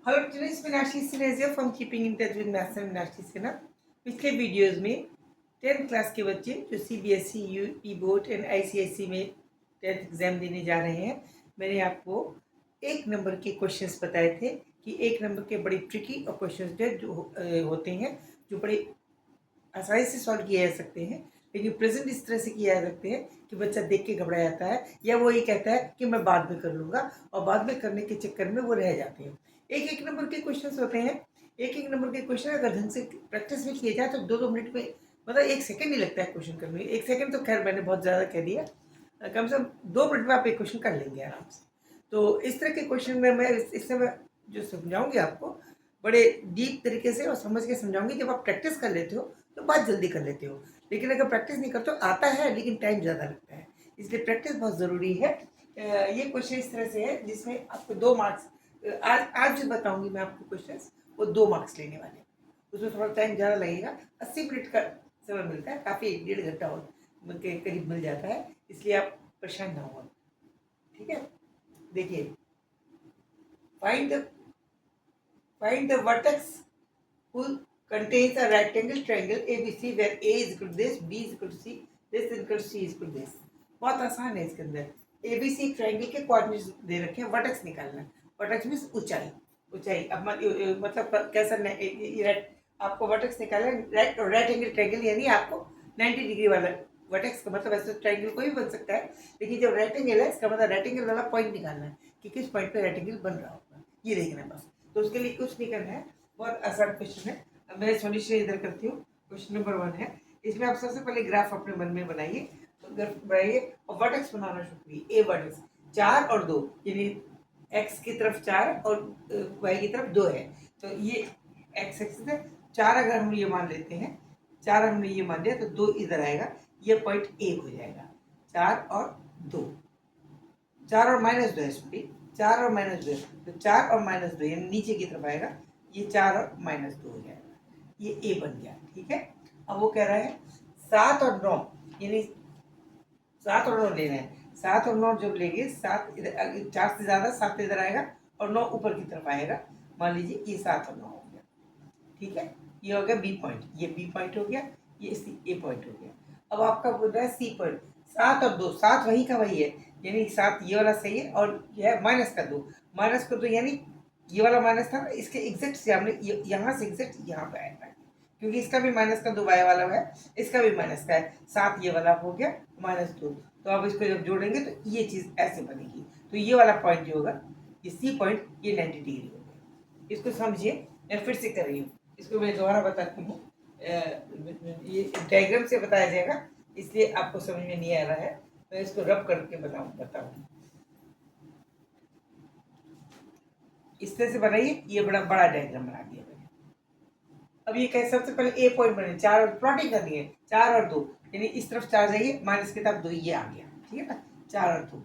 Hello students, Meenakshi Sinha here from Keeping in Touch with Maths and Meenakshi Sinha. पिछले videos में 10th class के बच्चे जो CBSE UP board and ICSE में 10th एग्जाम देने जा रहे हैं, मैंने आपको एक नंबर के क्वेश्चंस बताए थे कि एक नंबर के बड़ी ट्रिकी और क्वेश्चंस जो होते हैं, जो बड़े आसानी से सॉल्व किए जा सकते हैं। लेकिन प्रेजेंट इस तरह से किया जा सकते हैं कि बच्चा देख के घबरा जाता है या वो ये कहता है कि मैं बाद में कर लूँगा, और बाद में करने के चक्कर में वो रह जाते हैं। एक एक नंबर के क्वेश्चंस होते हैं। एक एक नंबर के क्वेश्चन अगर ढंग से प्रैक्टिस में किए जाए तो 2-2 मिनट में, मतलब 1 सेकंड नहीं लगता है क्वेश्चन करने में। 1 सेकंड तो खैर मैंने बहुत ज़्यादा कह दिया। कम से कम 2 मिनट में आप एक क्वेश्चन कर लेंगे आराम से। तो इस तरह के क्वेश्चन में मैं इस समय जो समझाऊंगी आपको, बड़े डीप तरीके से और समझ के समझाऊंगी। जब आप प्रैक्टिस कर लेते हो तो बात जल्दी कर लेते हो, लेकिन अगर प्रैक्टिस नहीं करते हो आता है लेकिन टाइम ज़्यादा लगता है, इसलिए प्रैक्टिस बहुत ज़रूरी है। ये क्वेश्चन इस तरह से है जिसमें आपको 2 मार्क्स, आज आज जो बताऊंगी मैं आपको क्वेश्चंस, वो 2 मार्क्स लेने वाले हैं। उसमें थोड़ा टाइम ज़्यादा लगेगा, 80 मिनट का समय मिलता है, काफ़ी 1.5 घंटा के करीब मिल जाता है, इसलिए आप परेशान ना हो। ठीक है, देखिए, find the vertex who contains a rectangle triangle ABC where A is equal to this, B is equal to C, this is equal to C is equal to this। बहुत आसान है इसके अंदर। ABC ट्रायंगल के coordinates दे रखे हैं, vertex निकालना है। वर्टेक्स मींस ऊंचाई। ऊंचाई अब मतलब कैसा आपको वर्टेक्स निकालना है। राइट एंगल ट्रायंगल यानी आपको 90 डिग्री वाला वर्टेक्स का मतलब ऐसे ट्रायंगल कोई भी बन सकता है, लेकिन जब राइट एंगल है इसका मतलब राइट एंगल वाला पॉइंट निकालना है कि किस पॉइंट पे राइट एंगल बन रहा होगा, ये देखना है बस। तो उसके लिए कुछ नहीं करना है, बहुत आसान क्वेश्चन है। अब मैं सॉल्यूशन इधर करती हूँ। क्वेश्चन नंबर 1 है, इसमें आप सबसे पहले ग्राफ अपने मन में बनाइए। तो ग्राफ बनाइए और वर्टेक्स बनाना शुरू करिए। ए वर्टेक्स 4 और 2, यानी एक्स की तरफ 4 और वाई की तरफ 2 है। तो ये एक्स एक्सिस है। 4 अगर हम ये मान लेते हैं, 4 हमने ये मान लिया तो 2 इधर आएगा, ये पॉइंट ए हो जाएगा। 4 और 2, 4 और -2 है, सॉरी 4 और -2 है, तो 4 और -2 यानी नीचे की तरफ आएगा, ये 4 और -2 हो जाएगा, ये ए बन गया। ठीक है, अब वो कह रहा है 7 और 9, यानी 7 और 9 लेना है। 7 और 9 जब लेंगे, 7 इधर 4 से ज़्यादा 7 इधर आएगा और 9 ऊपर की तरफ आएगा। मान लीजिए ये 7 और 9 हो गया। ठीक है, ये हो गया बी पॉइंट, ये बी पॉइंट हो गया, ये सी ए पॉइंट हो गया। अब आपका बोल रहा है सी पॉइंट। 7 और 2, 7 वही का वही है, यानी 7 ये वाला सही है, और यह है -2, -2 यानी ये वाला माइनस था, इसके एग्जैक्ट सामने यहाँ से एग्जैक्ट यहाँ पे आएगा, क्योंकि इसका भी -2 वाई वाला है, इसका भी माइनस का है। 7 ये वाला हो गया -2, तो अब इसको जब जोड़ेंगे तो ये चीज़ ऐसे बनेगी। तो ये वाला पॉइंट जो होगा, ये सी पॉइंट, ये 90 डिग्री हो गया। इसको समझिए, मैं फिर से कर रही हूँ, इसको मैं दोबारा बताती हूँ। ये डायग्राम से बताया जाएगा, इसलिए आपको समझ में नहीं आ रहा है, मैं इसको रब करके बताऊँ। इस तरह से बनाइए, ये बड़ा बड़ा डायग्राम बना दिया मैंने। अब ये कैसे, सबसे पहले ए पॉइंट बने, 4 और प्लॉटिंग करनी है। 4 और 2, यानी इस तरफ 4 जाइए, माइनस की तरफ 2, ये आ गया। ठीक है ना, 4 और 2।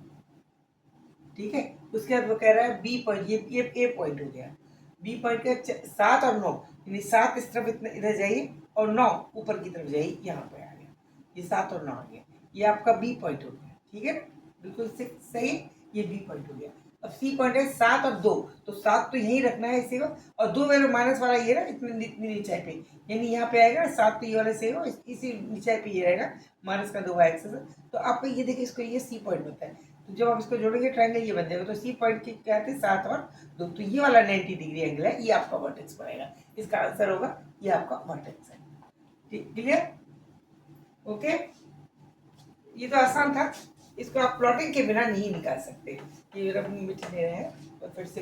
ठीक है, उसके बाद वो कह रहा है बी पॉइंट, ये ए पॉइंट हो गया। बी पॉइंट का 7 और 9, यानी 7 इस तरफ इधर जाइए और 9 ऊपर की तरफ जाइए, यहाँ पे आ गया, ये 7 और 9 आ गया, ये आपका बी पॉइंट हो गया। ठीक है, बिल्कुल सही, ये बी पॉइंट हो गया। अब सी पॉइंट है 7 और 2, तो 7 तो यहीं रखना है इसी को, और 2 वैल्यू माइनस वाला ये ना, इतनी नीचे पे, यानी यहाँ पे आएगा 7, तो ये वाले से हो, इसी नीचे पे ये रहेगा, -2 एक्सेस। तो आपको ये देखिए, इसको ये सी पॉइंट होता है। तो जब आप इसको जोड़ेंगे ट्रायंगल ये बन जाएगा। तो सी पॉइंट के क्या थे, 7 और 2, तो ये वाला 90 डिग्री एंगल है, ये आपका वर्टेक्स बनेगा। इसका आंसर होगा ये आपका वर्टेक्स है। ठीक, क्लियर? ओके, ये तो आसान था, इसको आप प्लॉटिंग के बिना नहीं निकाल सकते। ये रब मिट नहीं रहे हैं, तो फिर से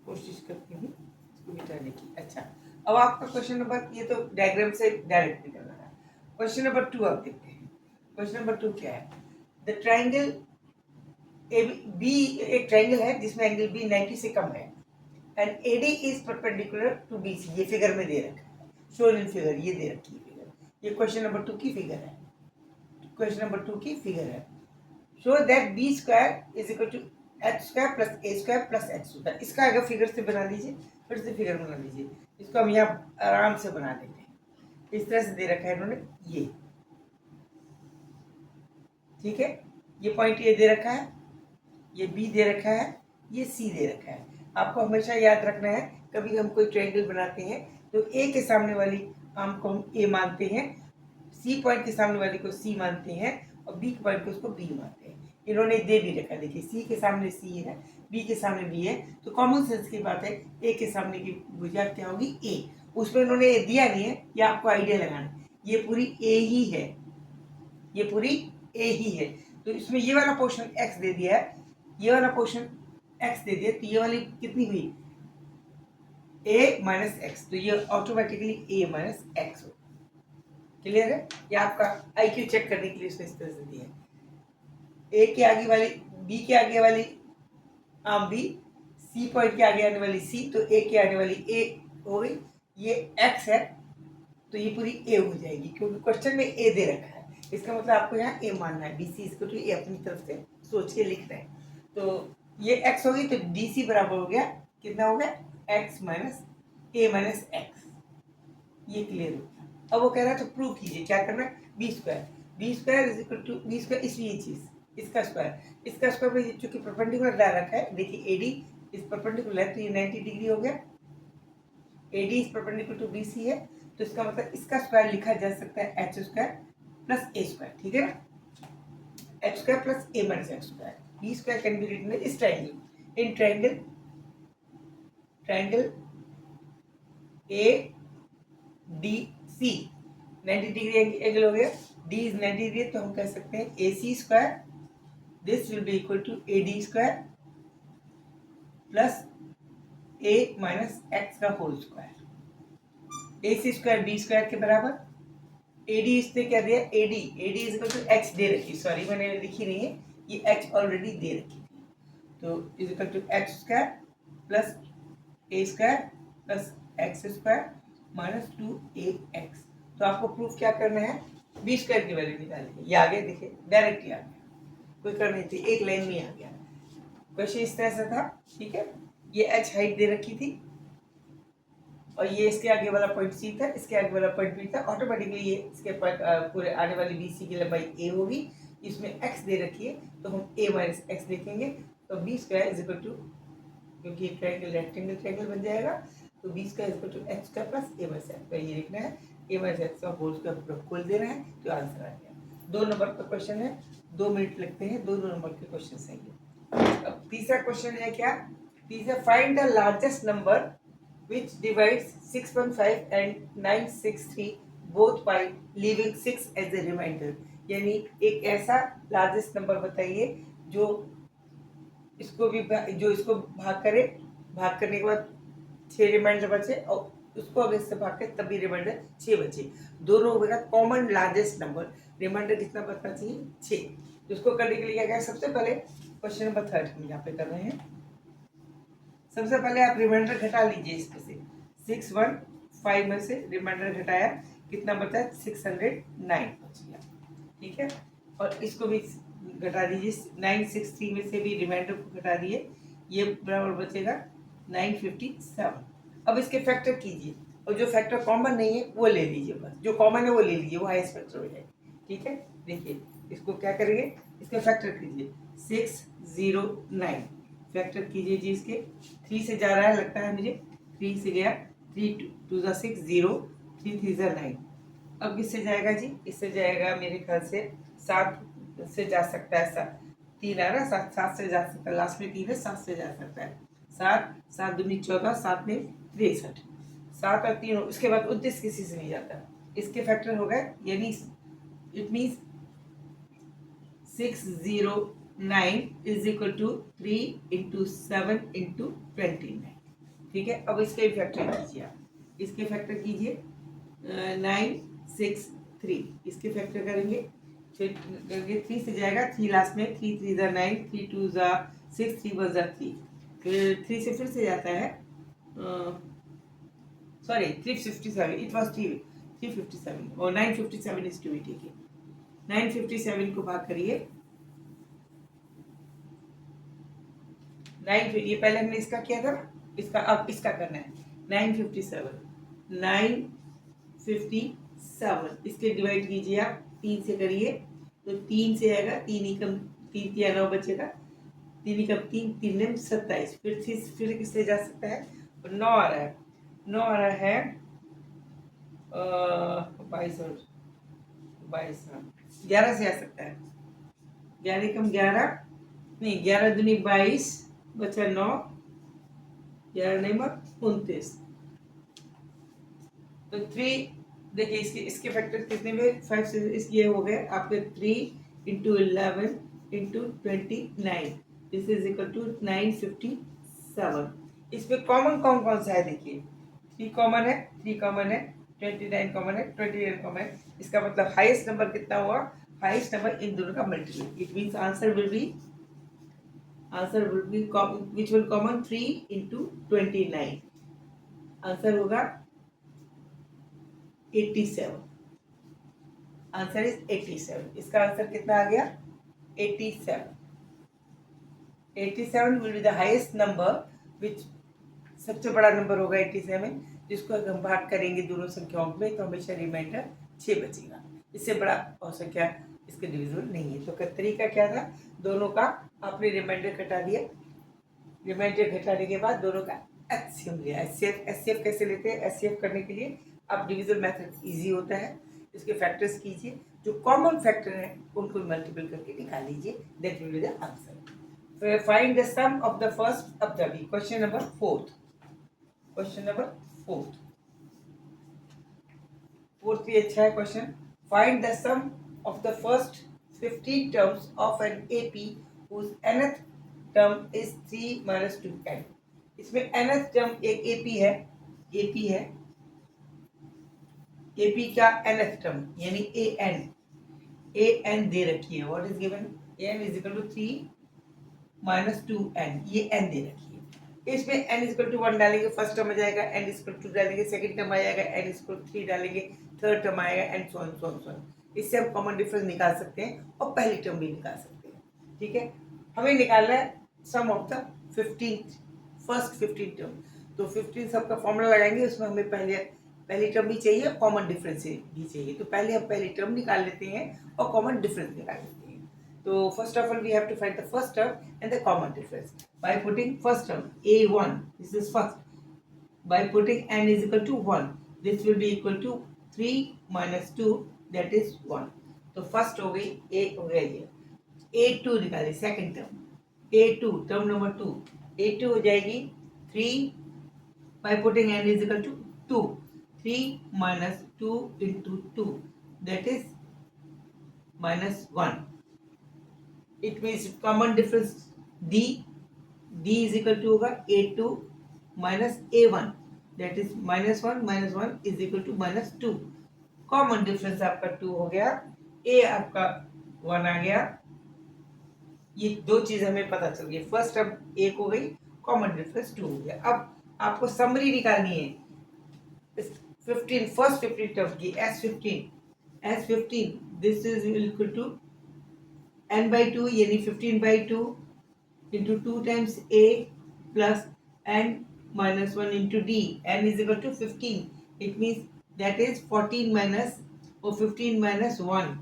कोशिश करती हूँ इसको मिटाने की। अच्छा, अब आपका क्वेश्चन नंबर, ये तो डायग्राम से डायरेक्ट निकलना है। क्वेश्चन नंबर 2 आप देखते हैं। क्वेश्चन नंबर 2 क्या है, द ट्राइंगल ए बी, एक ट्राइंगल है जिसमें एंगल बी 90 से कम है, and AD is perpendicular to BC। ये फिगर में दे रखा है, शोन इन फिगर, ये दे रखी है फिगर। ये क्वेश्चन नंबर 2 की फिगर है। क्वेश्चन नंबर 2 की फिगर है। Show that b square is equal to h square plus a square plus x होता है। इसका अगर फिगर से बना लीजिए, फिर से फिगर बना लीजिए, इसको हम यहाँ आराम से बना देते हैं। इस तरह से दे रखा है इन्होंने, ये ठीक है, ये पॉइंट ए दे रखा है, ये बी दे रखा है, ये सी दे रखा है। आपको हमेशा याद रखना है, कभी हम कोई ट्रायंगल बनाते हैं तो ए के सामने वाली आर्म को हम ए मानते हैं, सी पॉइंट के सामने वाली को सी मानते हैं और बी के पॉइंट को उसको बी मानते हैं। इन्होंने दे भी रखा, देखिए सी के सामने सी है, बी के सामने बी है, तो कॉमन सेंस की बात है ए के सामने की भुजा क्या होगी ए। उसमें उन्होंने दिया नहीं है, ये आपको आइडिया लगाना है, ये पूरी ए ही है, ये पूरी ए ही है। तो इसमें ये वाला पोर्शन एक्स दे दिया है, ये वाला पोर्शन एक्स दे दिया, तो ये वाली कितनी हुई a माइनस एक्स, तो ये ऑटोमेटिकली a माइनस एक्स हो। क्लियर है? ये आपका IQ चेक करने के लिए इसने इस तरह से दिया है। a के आगे वाली b के आगे वाली आर्म b, c पॉइंट के आगे आने वाली c, तो a के आने वाली a हो गई, ये x है तो ये पूरी a हो जाएगी, क्योंकि क्वेश्चन में a दे रखा है, इसका मतलब आपको यहाँ a मानना है, bc इसको तो a अपनी तरफ से सोच के लिख रहे हैं। तो ये x होगी तो dc बराबर हो गया, कितना हो गया x minus a minus x. ये क्लियर हो गया। अब वो कह रहा है तो प्रूव कीजिए, क्या करना है, b square is equal to b square, इसलिए चीज इसका स्क्वायर में चूंकि परपेंडिकुलर डाल रखा है, देखिए AD इज परपेंडिकुलर है तो ये 90 डिग्री हो गया, AD is perpendicular to BC है, तो इसका मतलब इसका स्क्वायर लिखा जा सकता है h square plus a square, ठीक है ना, h square plus a minus x square. B square can be written इस triangle, in triangle ADC 90 degree angle हो गया, D इज 90 डिग्री, तो हम कह सकते हैं AC square this will be equal to AD square plus A minus x का whole square. AC square B square के बराबर, AD इसने क्या दिया, AD is equal to H दे रखी, सॉरी मैंने लिखी नहीं है, ये H ऑलरेडी दे रखी थी, तो is equal to H square plus A square plus x square minus 2AX। तो आपको प्रूफ क्या करना है, बी स्क्वायर की वैल्यू निकालिए, ये आ गया, देखिए डायरेक्ट ही आ गया, कोई कर नहीं थी, एक लाइन में आ गया। क्वेश्चन इस तरह से था, ठीक है, ये h हाइट दे रखी थी और ये इसके आगे वाला पॉइंट C था, इसके आगे वाला पॉइंट B था, ऑटोमेटिकली ये इसके पूरे आने वाली BC की लंबाई a होगी, इसमें x दे रखी है तो हम a माइनस एक्स लिखेंगे, तो b square is equal to, क्योंकि ये ट्रायंगल रेक्टेंगल ट्रायंगल बन जाएगा, तो b square equal to h square plus a minus x, ये लिखना है, a माइनस एक्स का होल स्क्वायर खोल देना है, तो आंसर आ गया। 2 नंबर का क्वेश्चन है, 2 मिनट लगते हैं, 2 नंबर के क्वेश्चन है। अब तीसरा क्वेश्चन है क्या, तीसरा, find the largest number which divides 6.5 and 963 both by leaving 6 as a remainder, यानी एक ऐसा लार्जेस्ट नंबर बताइए जो इसको भी जो इसको भाग करे, भाग करने के बाद 6 रिमाइंडर बचे और उसको अगर इससे भाग के तब भी रिमाइंडर 6 बचे, दोनों होगा कॉमन लार्जेस्ट नंबर, रिमाइंडर कितना बचना चाहिए 6। उसको करने के लिए क्या क्या, सबसे पहले क्वेश्चन नंबर 3 हम यहाँ पे कर रहे हैं। सबसे पहले आप रिमाइंडर घटा लीजिए इसमें से, 615 में से रिमाइंडर घटाया, कितना बचा, 609 बच गया, ठीक है, और इसको भी घटा दीजिए, 963 में से भी रिमाइंडर को घटा दिए, ये बराबर बचेगा 957। अब इसके फैक्टर कीजिए और जो फैक्टर कॉमन नहीं है वो ले लीजिए, बस जो कॉमन है वो ले लीजिए, वो हाईएस्ट फैक्टर हो जाएगा, ठीक है। देखिए इसको क्या करेंगे, इसका फैक्टर कीजिए, 609 फैक्टर कीजिए जी, इसके 3 से जा रहा है लगता है मुझे, 3 से गया, 3 2 6 0, 3 3 9, अब किससे जाएगा जी, इससे जाएगा मेरे ख्याल से 7 से जा सकता है, 3 आ रहा है, 7 से जा सकता है, लास्ट में 3 है, 7 से जा सकता है, 7 7 दूनी 14, 7 में 63, 7 और 3, उसके बाद 29 किसी से नहीं जाता, इसके फैक्टर हो गए, यानी it means 609 is equal to 3 into 7 into 29, ठीक है। अब इसके भी फैक्टर कीजिए, आप इसके फैक्टर कीजिए, 963, इसके फैक्टर करेंगे, फिर 3 से जाएगा, 3 लास्ट में, 3 3 ज़ा 9, 3 2 ज़ा 6, 3 1 ज़ा 3, फिर 3 से फिर से जाता है, सॉरी 357, इट वॉज 357 और 957 इज टू बी टेकन, 957 को भाग करिए, 9, ये पहले हमने इसका किया था, इसका अब इसका करना है, 957 इसके डिवाइड कीजिए आप, 3 से करिए, तो 3 से आएगा, 3 ही कम, 3 3 9 बचेगा, तीन का तीन, तीन ने 27, फिर किससे जा सकता है, 9 आ रहा है, 9 आ रहा है 22 और 22, हाँ 11 से आ सकता है, 11 कम 11 नहीं, 11 दूनी 22 बचा 9, 11 नहीं 29, तो 3, देखिए इसके फैक्टर कितने में, 5 से ये हो गए आपके 3 into 11 into 29, this is equal to 957। इसमें कॉमन कौन कौन सा है, देखिए 3 कॉमन है, 3 कॉमन है, 29 कॉमन है, 29 कॉमन है, इसका मतलब हाईएस्ट नंबर कितना हुआ, हाईएस्ट नंबर इन दोनों का multiple, it means answer will be which will common 3 into 29, answer होगा 87, आंसर इज 87, इसका आंसर कितना आ गया 87, 87 will be the highest number which, सबसे बड़ा नंबर होगा 87, जिसको अगर हम भाग करेंगे दोनों संख्याओं में तो हमेशा रिमाइंडर 6 बचेगा, इससे बड़ा और संख्या इसके डिविजिबल नहीं है। तो तरीका क्या था, दोनों का आपने रिमाइंडर घटा दिया, रिमाइंडर घटाने के बाद दोनों का एचसीएफ लिया, एचसीएफ कैसे लेते हैं, एचसीएफ करने के लिए अब डिविजन मेथड इजी होता है, इसके फैक्टर्स कीजिए, जो कॉमन फैक्टर है उनको मल्टीपल करके निकाल लीजिए, that will be the answer. Find the sum of the first of the question number 4, question number 4 भी अच्छा है question. Find the sum of the first 15 terms of an AP whose nth term is 3 minus 2n। इसमें nth term एक AP है, AP है, AP का nth term यानी an दे रखी है, what is given, an is equal to 3 minus 2n, ये n दे रखी है, इसमें n इज इक्वल टू 1 डालेंगे फर्स्ट टर्म आ जाएगा, n इज इक्वल टू डालेंगे सेकंड टर्म आ जाएगा, n इज इक्वल टू 3 डालेंगे थर्ड टर्म आएगा, and so on so on so on. इससे हम कॉमन डिफरेंस निकाल सकते हैं और पहली टर्म भी निकाल सकते हैं, ठीक है। हमें निकालना है सम ऑफ द 15 फर्स्ट 15 टर्म, तो 15 सबका फॉर्मूला लगाएंगे, उसमें हमें पहली टर्म भी चाहिए, कॉमन डिफरेंस भी चाहिए, तो पहले हम पहली टर्म निकाल लेते हैं और कॉमन डिफरेंस निकाल लेते हैं। तो first of all we have to find the first term and the common difference by putting first term a1, this is first, by putting n is equal to 1, this will be equal to 3 minus 2, that is 1। तो first हो गई, a हो गया ये, a2 निकाली second term, a2 term number 2, a2 हो जाएगी 3 by putting n is equal to 2, 3 minus 2 into 2, that is minus 1, it means common difference d is equal to होगा a2 minus a1, that is minus 1 is equal to minus 2, common difference आपका 2 हो गया, a आपका 1 आ गया, ये दो चीज हमें पता चल गई, फर्स्ट टर्म 1 हो गई, कॉमन डिफरेंस 2 हो गया। अब आपको समरी निकालनी है 15 फर्स्ट 15 टर्म की, S15 this is equal to n by 2 यानी 15 by 2 into 2 times a plus n minus 1 into d, n is equal to 15, it means that is 14 minus or 15 minus 1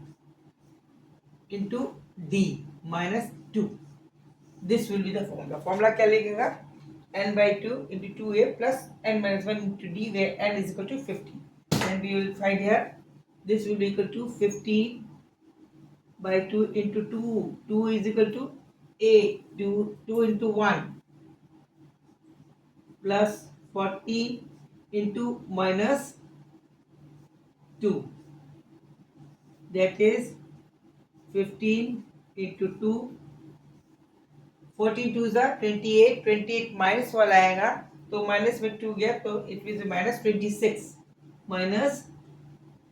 into d minus 2, this will be the formula। formula क्या लिखेगा, n by 2 into 2a plus n minus 1 into d where n is equal to 15, and we will find here this will be equal to 15 by 2 into 2 is equal to a 2 into 1 plus 14 into minus 2, that is 15 into 2, 14 2 is 28, 28 minus वाला आएगा तो minus में 2 गया तो it means minus 26, minus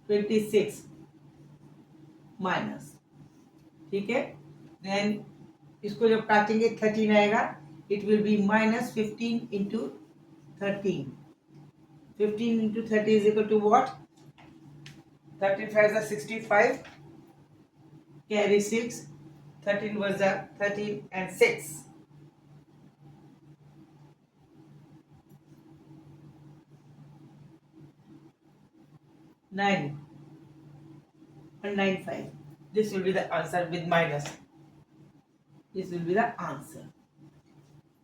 26 minus, ठीक है। Then इसको जब काटेंगे 13 आएगा, it will be minus 15 into 13, 15 into 30 is equal to what, 13 5 is 65, carry 6, 13 was 13 and 6, 9 and 9 5, this will be the answer with minus, this will be the answer।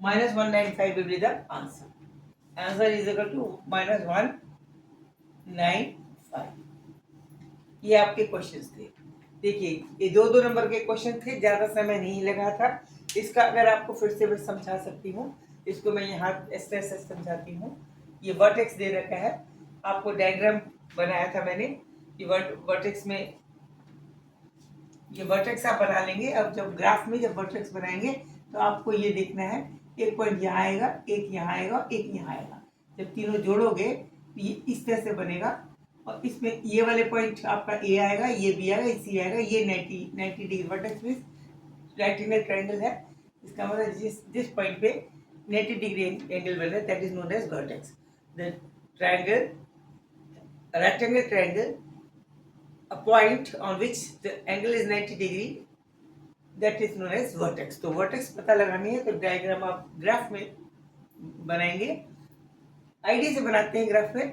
minus 195 will be the answer. Answer is equal to minus 195. ये आपके questions थे. देखिए ये दो दो number के question थे, ज़्यादा समय नहीं लगा था. इसका अगर आपको फिर से मैं समझा सकती हूँ, इसको मैं यहाँ इस तरह से समझाती हूँ. ये वर्टेक्स दे रखा है, आपको डायग्राम बनाया था मैंने कि वर्टेक्स में ये वर्टेक्स आप बना लेंगे. अब जब ग्राफ में जब वर्टेक्स बनाएंगे तो आपको ये देखना है, एक पॉइंट यहाँ आएगा, एक यहाँ आएगा, एक यहाँ आएगा. जब तीनों जोड़ोगे ये इस तरह से बनेगा, और इसमें ये वाले पॉइंट आपका ए आएगा, ये बी आएगा, सी आएगा. ये 90 डिग्री वर्टेक्स में राइट एंगल ट्रायंगल है. इसका मतलब जिस पॉइंट पे 90 डिग्री एंगल बन रहा है that is known as vertex. The triangle rectangle triangle, a point on which the angle is 90 degree, that is known as vertex. तो vertex पता लगानी है तो डायग्राम आप ग्राफ में बनाएंगे. आईडी से बनाते हैं ग्राफ में,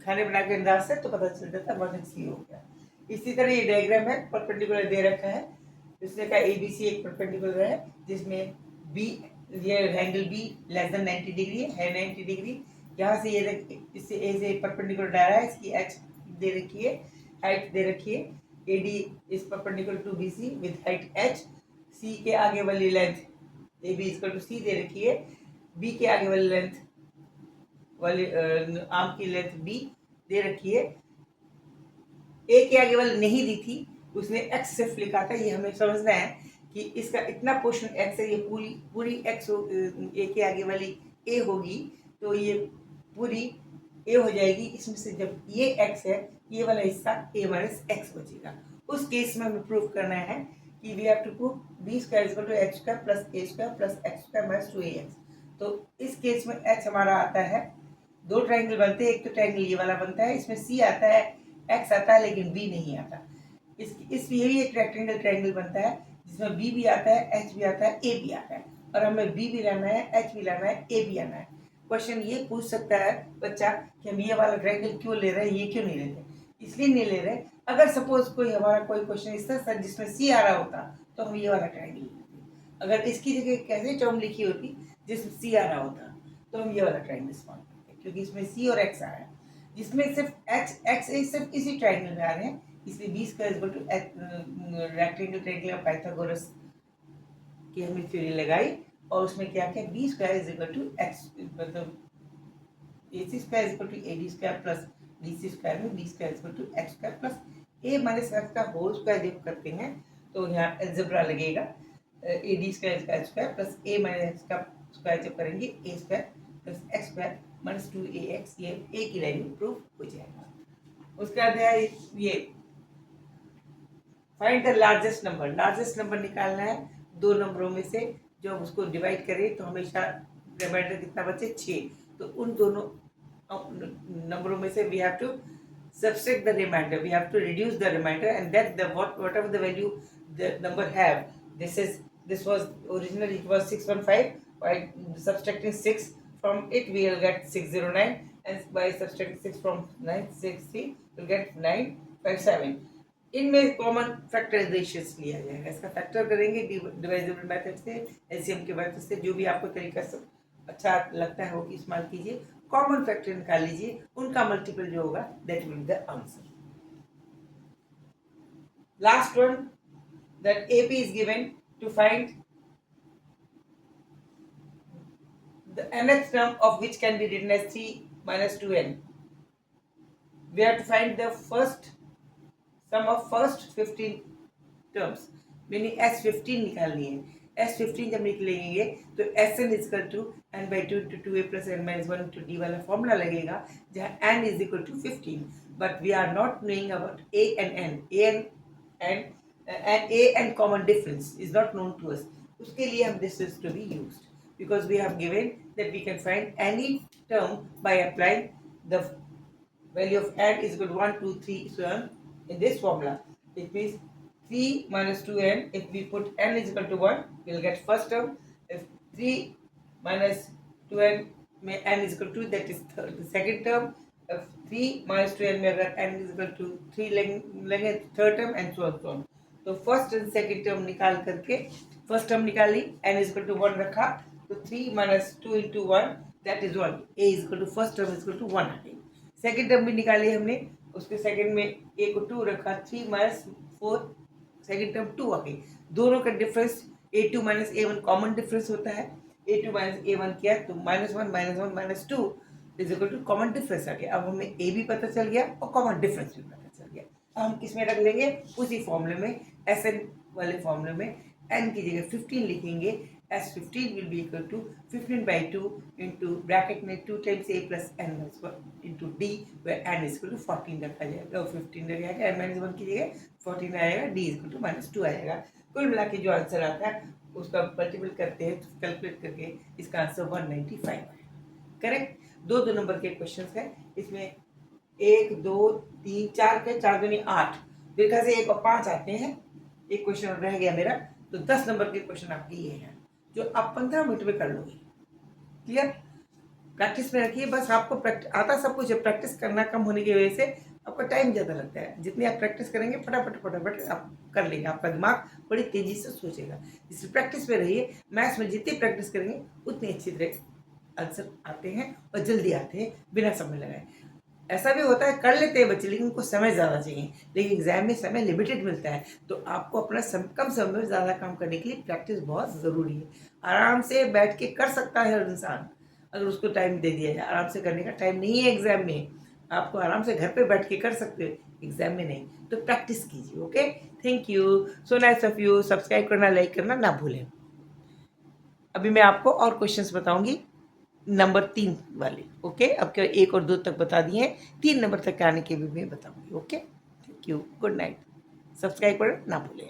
खाने बना के अंदाज से तो पता चल जाता है वर्टेक्स ये हो गया. इसी तरह ये डायग्राम है, परपेंडिकुलर दे रखा है. इसने कहा ABC एक परपेंडिकुलर है जिसमें बी, ये angle be less than 90 degree है 90 डिग्री. यहाँ से ये इससे ए से परपेंडिकुलर डाला है, इसकी एच दे रखी है, हाइट दे रखी है. AD is perpendicular to BC with height h. C के आगे वाली length AB equal to C दे रखी है. B के आगे वाली लेंथ वाली आर्म की लेंथ B दे रखी है. A के आगे वाली नहीं दी थी, उसने x सिर्फ लिखा था. ये हमें समझना है कि इसका इतना पोर्शन x है, ये पूरी x A के आगे वाली A होगी तो ये पूरी A हो जाएगी. इसमें से जब ये x है, ये वाला हिस्सा A माइनस x बचेगा. उस केस में हमें प्रूव करना है कि we have to prove b square equal to h square plus a square plus x square minus 2ax. तो इस केस में h हमारा आता है, दो ट्रायंगल बनते हैं, एक तो ट्रायंगल ये वाला बनता है, इसमें c आता है, x आता है, लेकिन b नहीं आता. इस ये भी एक रेक्टेंगल ट्रायंगल बनता है जिसमें b भी आता है, h भी आता है, a भी आता है. और हमें b भी लाना है, h भी लाना है, a भी आना है. क्वेश्चन ये पूछ सकता है बच्चा कि हम ये वाला ट्रायंगल क्यों ले रहे हैं, ये क्यों नहीं ले रहे. इसलिए नहीं ले रहे, अगर सपोज कोई हमारा कोई क्वेश्चन इस तरह से जिसमें सी आ रहा होता तो हम ये वाला ट्रायंगल लेते. अगर इसकी जगह कैसे टर्म लिखी होती जिसमें सी आ रहा होता तो हम ये वाला ट्रायंगल इस्तेमाल करते, क्योंकि इसमें सी और एक्स आ रहा है. जिसमें सिर्फ एक्स सिर्फ इसी ट्रायंगल में आ रहे हैं, इसलिए B square equal to rectangle triangle of Pythagoras की हमने थ्योरी लगाई. और उसमें क्या क्या, B square is equal to x, मतलब AC square equal to AD square plus DC square में B square equal to x square plus a minus x का होल स्क्वायर जब करते हैं तो यहाँ अलजेब्रा लगेगा. AD स्क्वायर का square plus a minus x का स्क्वायर जब करेंगे a square plus x square minus 2ax, ये a की लाइन में प्रूफ हो जाएगा. उसके बाद है ये find the largest number. Largest number निकालना है दो नंबरों में से, जो उसको डिवाइड करें तो हमेशा रिमाइंडर कितना बचे 6. तो उन दोनों नंबरों में से we have to subtract the remainder, we have to reduce the remainder, and that the whatever the value the number have, this was originally it was 615. By subtracting 6 from it we will get 609, and by subtracting 6 from 963 we will get 957. इनमें common factorisation लिया जाएगा. इसका factor करेंगे divisible method से, LCM के method से, जो भी आपको तरीका सब अच्छा लगता है वो इस्तेमाल कीजिए. कॉमन फैक्टर निकाल लीजिए, उनका मल्टीपल जो होगा that will be the answer. Last one, that AP is given to find the nth term of which can be written as 3 minus 2n. We have to find the first sum of first 15 terms, meaning S15 निकालनी है. S15 जब निकलेंगे तो Sn is equal to n by 2 to 2a plus n minus 1 to d वाला formula लगेगा जहाँ n is equal to 15. But we are not knowing about a and n. A and common difference is not known to us. उसके लिए हम this is to be used because we have given that we can find any term by applying the value of n is equal to 1, 2, 3 so on in this formula. It means 3 minus 2n, if we put n is equal to 1, we will get first term. If 3 minus 2n में n is equal to, that is the second term. If 3 minus 2n में अगर n is equal to 3 लेंगे third term and so on. तो first and second term निकाल करके, first term निकाली n is equal to 1 रखा, तो 3 minus 2 into 1 that is 1. A is equal to first term is equal to 1 आ गई. Second term भी निकाली हमने, उसके सेकेंड में ए को 2 रखा, 3 माइनस 4, सेकेंड टर्म 2 आ गई. दोनों का difference a2 minus a1 common difference होता है. a2 माइनस a1 किया तो -1 minus 2 is equal to common difference आ गया. अब हमें a भी पता चल गया और कॉमन डिफरेंस भी पता चल गया. अब हम किस में रख लेंगे, उसी फॉर्मूले में, SN वाले फॉर्मूले में n की जगह 15 लिखेंगे. S15 will be equal to 15 by 2 into bracket में 2 times a plus n minus 1 into d where n is equal to 14 रखा जाएगा और 15 रख जाएगा. n minus 1 की जगह 14 आएगा, d is equal to -2 आएगा. कुल मिला के जो आंसर आता है उसका मल्टीपल करते हैं तो कैलकुलेट करके इसका आंसर 195 आएगा. करेक्ट. दो नंबर के क्वेश्चन है इसमें, 1 2 3 4 के 4 दूनी 8, मेरे ख्याल से 1 और 5 आते हैं. एक क्वेश्चन रह गया मेरा, तो 10 नंबर के क्वेश्चन आपके ये हैं जो आप 15 मिनट में कर लोगे. क्लियर. प्रैक्टिस में रखिए बस. आपको आता सब कुछ है, प्रैक्टिस करना कम होने की वजह से आपका टाइम ज़्यादा लगता है. जितनी आप प्रैक्टिस करेंगे फटाफट आप कर लेंगे. आपका दिमाग बड़ी तेज़ी से सोचेगा. इसलिए प्रैक्टिस में रहिए. मैथ्स में जितनी प्रैक्टिस करेंगे उतनी अच्छी तरह आंसर आते हैं और जल्दी आते हैं बिना समय लगाए. ऐसा भी होता है कर लेते हैं बच्चे, लेकिन उनको समय ज़्यादा चाहिए. लेकिन एग्जाम में समय लिमिटेड मिलता है, तो आपको अपना कम समय में ज़्यादा काम करने के लिए प्रैक्टिस बहुत ज़रूरी है. आराम से बैठ के कर सकता है हर इंसान अगर उसको टाइम दे दिया जाए. आराम से करने का टाइम नहीं है एग्जाम में. आपको आराम से घर पे बैठ के कर सकते हो, एग्जाम में नहीं. तो प्रैक्टिस कीजिए. Okay. Thank you. So nice of you. Subscribe करना, लाइक करना ना भूलें. अभी मैं आपको और क्वेश्चंस बताऊंगी नंबर 3 वाले. ओके. अब क्या 1 और 2 तक बता दिए हैं, 3 नंबर तक आने के भी मैं बताऊंगी. Okay. Thank you. Good night. Subscribe करना ना भूलें.